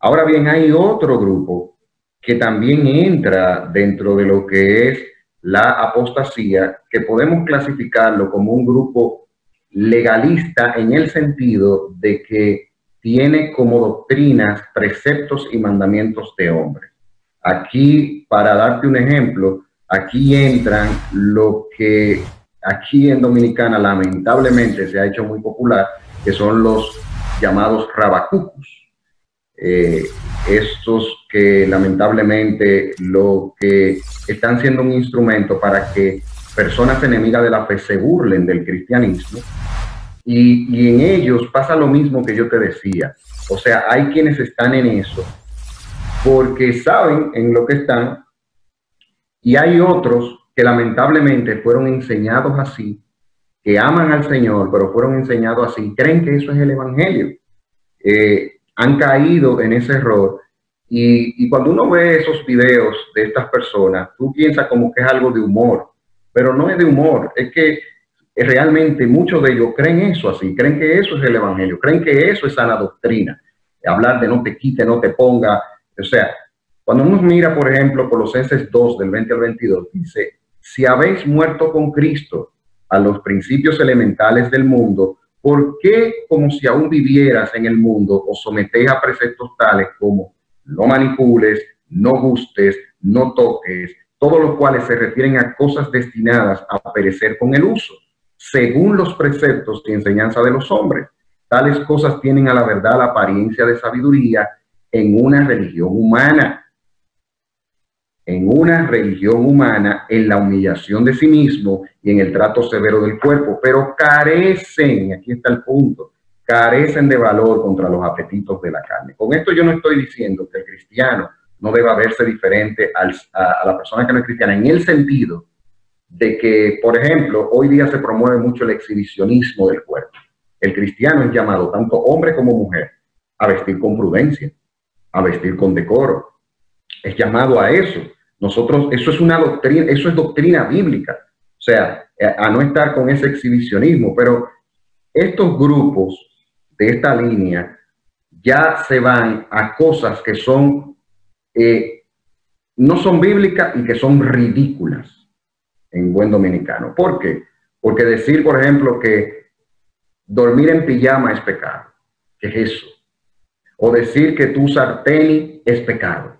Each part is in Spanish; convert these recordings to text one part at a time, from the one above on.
Ahora bien, hay otro grupo que también entra dentro de lo que es la apostasía, que podemos clasificarlo como un grupo legalista en el sentido de que tiene como doctrinas preceptos y mandamientos de hombres. Aquí, para darte un ejemplo, aquí entran lo que aquí en Dominicana lamentablemente se ha hecho muy popular, que son los llamados rabacucus. Estos que lamentablemente lo que están siendo un instrumento para que personas enemigas de la fe se burlen del cristianismo, y en ellos pasa lo mismo que yo te decía. O sea, hay quienes están en eso porque saben en lo que están, y hay otros que lamentablemente fueron enseñados así, que aman al Señor, pero fueron enseñados así, creen que eso es el evangelio. Han caído en ese error, y cuando uno ve esos videos de estas personas, tú piensas como que es algo de humor, pero no es de humor, es que realmente muchos de ellos creen eso así, creen que eso es el evangelio, creen que eso es sana doctrina, hablar de no te quite, no te ponga. O sea, cuando uno mira, por ejemplo, Colosenses 2, del 20 al 22, dice, si habéis muerto con Cristo a los principios elementales del mundo, ¿por qué, como si aún vivieras en el mundo, os sometéis a preceptos tales como no manipules, no gustes, no toques, todos los cuales se refieren a cosas destinadas a perecer con el uso, según los preceptos y enseñanza de los hombres? Tales cosas tienen a la verdad la apariencia de sabiduría en una religión humana. En una religión humana, en la humillación de sí mismo y en el trato severo del cuerpo, pero carecen, aquí está el punto, carecen de valor contra los apetitos de la carne. Con esto yo no estoy diciendo que el cristiano no deba verse diferente a la persona que no es cristiana, en el sentido de que, por ejemplo, hoy día se promueve mucho el exhibicionismo del cuerpo. El cristiano es llamado, tanto hombre como mujer, a vestir con prudencia, a vestir con decoro. Es llamado a eso. Nosotros, eso es una doctrina, eso es doctrina bíblica. O sea, a no estar con ese exhibicionismo. Pero estos grupos de esta línea ya se van a cosas que son, no son bíblicas y que son ridículas en buen dominicano. ¿Por qué? Porque decir, por ejemplo, que dormir en pijama es pecado. ¿Qué es eso? O decir que tú usar tenis es pecado.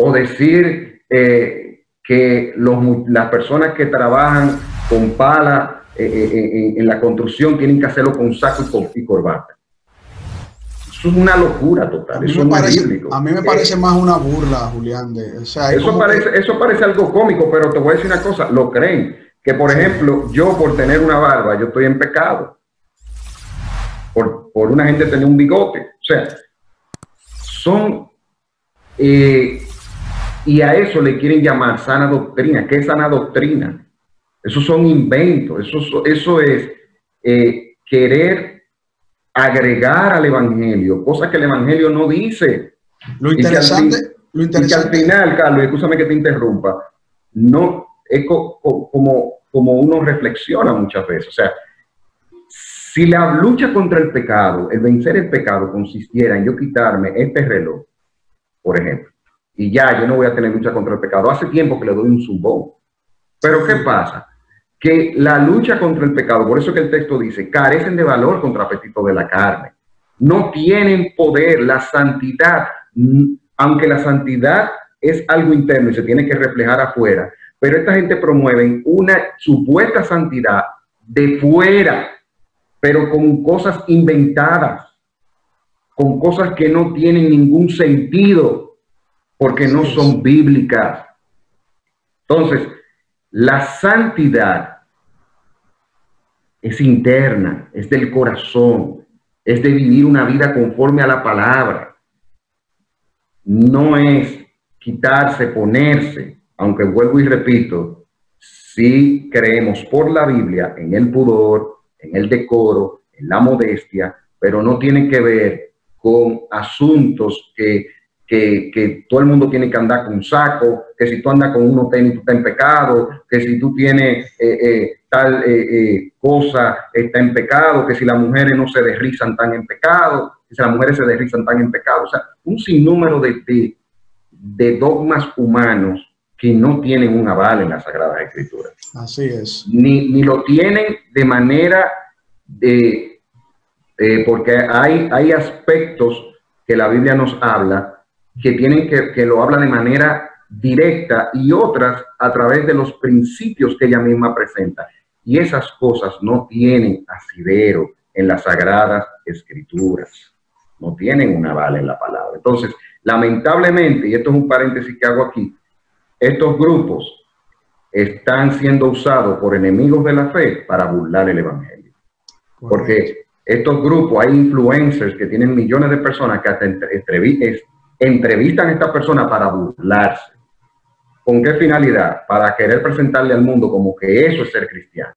O decir que las personas que trabajan con pala en la construcción tienen que hacerlo con saco y corbata. Eso es una locura total. Eso no es bíblico. A mí me parece más una burla, Julián. O sea, eso parece algo cómico, pero te voy a decir una cosa. Lo creen. Que, por ejemplo, yo por tener una barba, yo estoy en pecado. Por una gente tener un bigote. O sea, son... y a eso le quieren llamar sana doctrina. ¿Qué es sana doctrina? Esos son inventos. Eso es querer agregar al evangelio cosas que el evangelio no dice. Lo interesante, y que al final, Carlos, escúchame que te interrumpa, no es como uno reflexiona muchas veces. O sea, si la lucha contra el pecado, el vencer el pecado, consistiera en yo quitarme este reloj, por ejemplo, y ya yo no voy a tener lucha contra el pecado, hace tiempo que le doy un zumbón. Pero ¿qué pasa? Que la lucha contra el pecado, por eso que el texto dice, carecen de valor contra apetito de la carne. No tienen poder. La santidad, aunque la santidad es algo interno y se tiene que reflejar afuera, pero esta gente promueve una supuesta santidad de fuera, pero con cosas inventadas, con cosas que no tienen ningún sentido, porque no son bíblicas. Entonces, la santidad es interna, es del corazón, es de vivir una vida conforme a la palabra. No es quitarse, ponerse, aunque vuelvo y repito, sí creemos por la Biblia en el pudor, en el decoro, en la modestia, pero no tiene que ver con asuntos que todo el mundo tiene que andar con un saco, que si tú andas con unos tenis tú estás en pecado, que si tú tienes tal cosa está en pecado, que si las mujeres no se desrizan tan en pecado, que si las mujeres se desrizan tan en pecado. O sea, un sinnúmero de dogmas humanos que no tienen un aval en las Sagradas Escrituras. Así es. Ni lo tienen de manera de... porque hay aspectos que la Biblia nos habla que tienen que lo habla de manera directa y otras a través de los principios que ella misma presenta. Y esas cosas no tienen asidero en las Sagradas Escrituras. No tienen un aval en la palabra. Entonces, lamentablemente, y esto es un paréntesis que hago aquí, estos grupos están siendo usados por enemigos de la fe para burlar el evangelio. Correcto. Porque estos grupos, hay influencers que tienen millones de personas que hasta entrevistan a estas personas para burlarse. ¿Con qué finalidad? Para querer presentarle al mundo como que eso es ser cristiano.